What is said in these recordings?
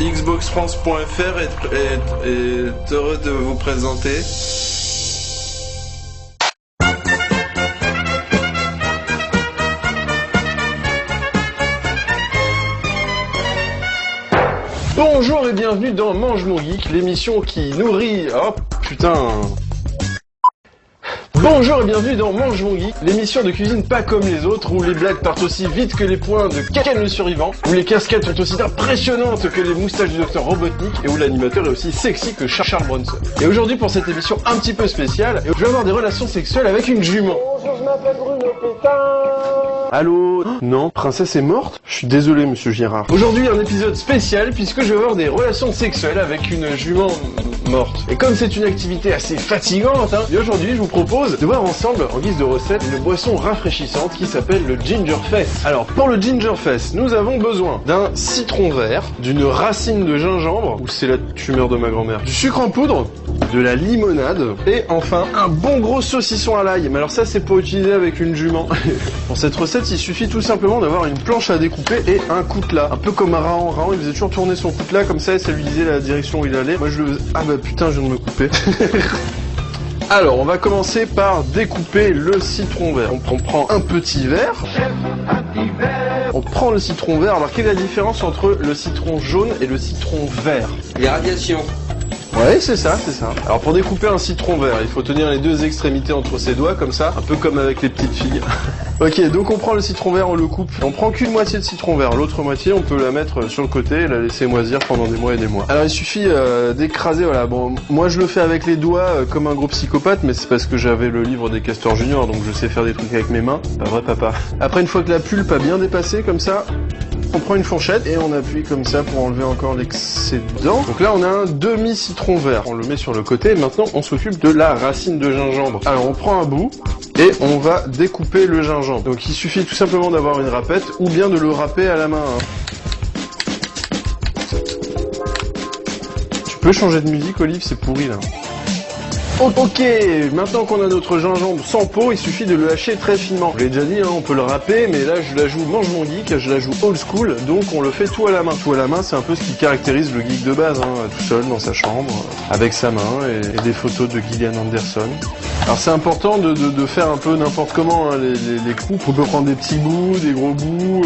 Xboxfrance.fr est heureux de vous présenter. Bonjour et bienvenue dans Mange mon Geek, l'émission qui nourrit... Oh putain... Bonjour et bienvenue dans Mange mon Geek, l'émission de cuisine pas comme les autres, où les blagues partent aussi vite que les poings de Ken le survivant, où les casquettes sont aussi impressionnantes que les moustaches du docteur Robotnik, et où l'animateur est aussi sexy que Charles Bronson. Et aujourd'hui, pour cette émission un petit peu spéciale, je vais avoir des relations sexuelles avec une jument. Bonjour, je m'appelle Bruno Pétain. Allô? Non, princesse est morte? Je suis désolé, monsieur Girard. Aujourd'hui, un épisode spécial, puisque je vais avoir des relations sexuelles avec une jument morte. Et comme c'est une activité assez fatigante, et aujourd'hui, je vous propose de voir ensemble, en guise de recette, une boisson rafraîchissante qui s'appelle le Ginger Fest. Alors, pour le Ginger Fest, nous avons besoin d'un citron vert, d'une racine de gingembre, ou c'est la tumeur de ma grand-mère, du sucre en poudre, de la limonade, et enfin, un bon gros saucisson à l'ail. Mais alors ça, c'est pour utiliser avec une jument. Pour cette recette, il suffit tout simplement d'avoir une planche à découper et un coutelas. Un peu comme un Raon. Raon, il faisait toujours tourner son coutelas comme ça et ça lui disait la direction où il allait. Moi, je le faisais... Ah bah putain, je viens de me couper. Alors, on va commencer par découper le citron vert. On prend un petit verre. On prend le citron vert. Alors, quelle est la différence entre le citron jaune et le citron vert? Les radiations. Ouais, c'est ça, c'est ça. Alors pour découper un citron vert, il faut tenir les deux extrémités entre ses doigts, comme ça, un peu comme avec les petites filles. Ok, donc on prend le citron vert, on le coupe. On prend qu'une moitié de citron vert, l'autre moitié, on peut la mettre sur le côté et la laisser moisir pendant des mois et des mois. Alors il suffit d'écraser, voilà, bon, moi je le fais avec les doigts comme un gros psychopathe, mais c'est parce que j'avais le livre des Castors Junior, donc je sais faire des trucs avec mes mains. Pas vrai, papa. Après, une fois que la pulpe a bien dépassé, comme ça, on prend une fourchette et on appuie comme ça pour enlever encore l'excédent. Donc là, on a un demi-citron vert. On le met sur le côté et maintenant, on s'occupe de la racine de gingembre. Alors, on prend un bout et on va découper le gingembre. Donc, il suffit tout simplement d'avoir une râpette ou bien de le râper à la main. Tu peux changer de musique, Olive? C'est pourri, là. Ok, maintenant qu'on a notre gingembre sans peau, il suffit de le hacher très finement. Je l'ai déjà dit, hein, on peut le râper, mais là je la joue mange mon geek, je la joue old school, donc on le fait tout à la main. Tout à la main, c'est un peu ce qui caractérise le geek de base, hein, tout seul dans sa chambre, avec sa main et des photos de Gillian Anderson. Alors c'est important de faire un peu n'importe comment hein, les coupes, on peut prendre des petits bouts, des gros bouts...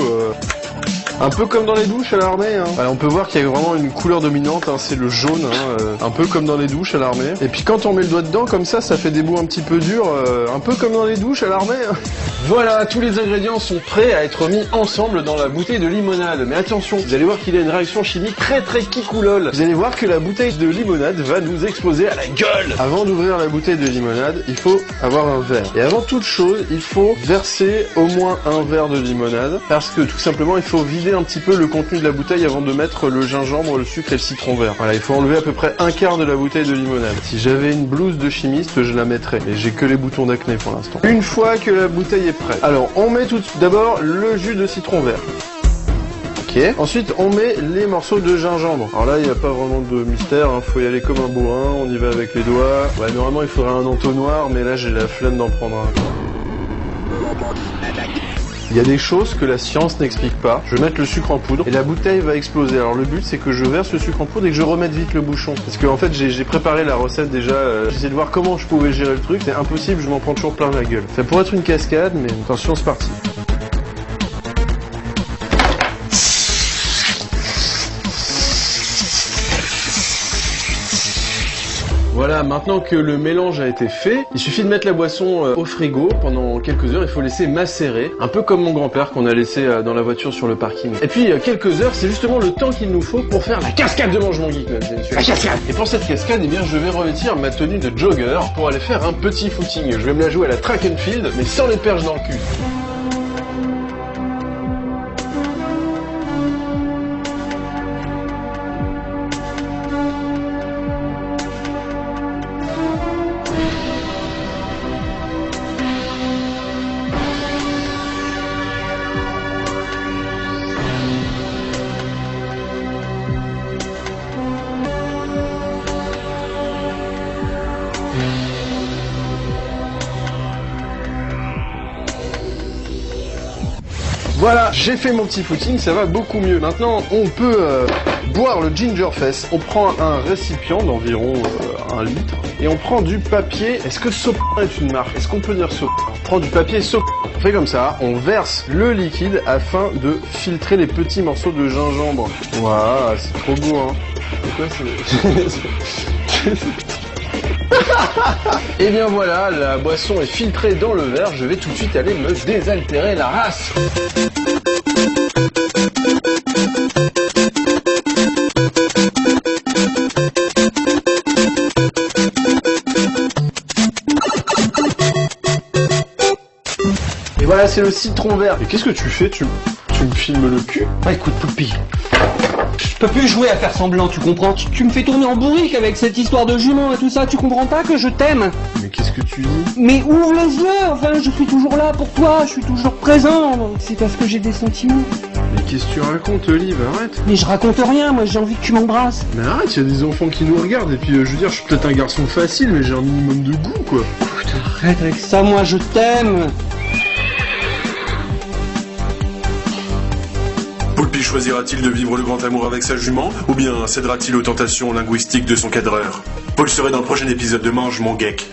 Un peu comme dans les douches à l'armée. Hein. Alors, on peut voir qu'il y a vraiment une couleur dominante, hein, c'est le jaune, hein, un peu comme dans les douches à l'armée. Et puis quand on met le doigt dedans comme ça fait des bouts un petit peu durs, un peu comme dans les douches à l'armée. Hein. Voilà, tous les ingrédients sont prêts à être mis ensemble dans la bouteille de limonade. Mais attention, vous allez voir qu'il y a une réaction chimique très kikoulole. Vous allez voir que la bouteille de limonade va nous exploser à la gueule. Avant d'ouvrir la bouteille de limonade, il faut avoir un verre. Et avant toute chose, il faut verser au moins un verre de limonade, parce que tout simplement, il faut vider un petit peu le contenu de la bouteille avant de mettre le gingembre, le sucre et le citron vert. Voilà, il faut enlever à peu près un quart de la bouteille de limonade. Si j'avais une blouse de chimiste, je la mettrais. Et j'ai que les boutons d'acné pour l'instant. Une fois que la bouteille est prête, alors on met tout d'abord le jus de citron vert. Ok. Ensuite, on met les morceaux de gingembre. Alors là, il n'y a pas vraiment de mystère, hein. Faut y aller comme un bourrin, on y va avec les doigts. Ouais, normalement, il faudrait un entonnoir, mais là, j'ai la flemme d'en prendre un. Il y a des choses que la science n'explique pas. Je vais mettre le sucre en poudre et la bouteille va exploser. Alors le but c'est que je verse le sucre en poudre et que je remette vite le bouchon. Parce que en fait j'ai préparé la recette déjà. J'essaie de voir comment je pouvais gérer le truc. C'est impossible, je m'en prends toujours plein la gueule. Ça pourrait être une cascade, mais attention, c'est parti. Voilà, maintenant que le mélange a été fait, il suffit de mettre la boisson au frigo pendant quelques heures, il faut laisser macérer, un peu comme mon grand-père qu'on a laissé dans la voiture sur le parking. Et puis quelques heures, c'est justement le temps qu'il nous faut pour faire la cascade de Mange mon Geek, mesdames et messieurs. La cascade. Et pour cette cascade, eh bien, je vais revêtir ma tenue de jogger pour aller faire un petit footing. Je vais me la jouer à la track and field, mais sans les perches dans le cul. Voilà, j'ai fait mon petit footing, ça va beaucoup mieux. Maintenant, on peut boire le Gingerfest. On prend un récipient d'environ 1 litre et on prend du papier. Est-ce que Sopin est une marque? Est-ce qu'on peut dire Sopin? On prend du papier Sopin. On fait comme ça, on verse le liquide afin de filtrer les petits morceaux de gingembre. Voilà, c'est trop beau, hein. Pourquoi c'est... Et bien voilà, la boisson est filtrée dans le verre, je vais tout de suite aller me désaltérer la race. Et voilà, c'est le citron vert. Et qu'est-ce que tu fais? Tu me filmes le cul? Bah écoute, Poupie, je peux plus jouer à faire semblant, tu comprends? Tu me fais tourner en bourrique avec cette histoire de jument et tout ça, tu comprends pas que je t'aime? Mais qu'est-ce que tu dis? Mais ouvre les yeux, enfin, je suis toujours là pour toi, je suis toujours présent, c'est parce que j'ai des sentiments. Mais qu'est-ce que tu racontes, Olive? Arrête. Mais je raconte rien, moi j'ai envie que tu m'embrasses. Mais arrête, il y a des enfants qui nous regardent, et puis je veux dire, je suis peut-être un garçon facile, mais j'ai un minimum de goût, quoi. Putain, arrête avec ça, moi je t'aime. Poulpi choisira-t-il de vivre le grand amour avec sa jument, ou bien cédera-t-il aux tentations linguistiques de son cadreur? Paul serait dans le prochain épisode de Mange mon geek.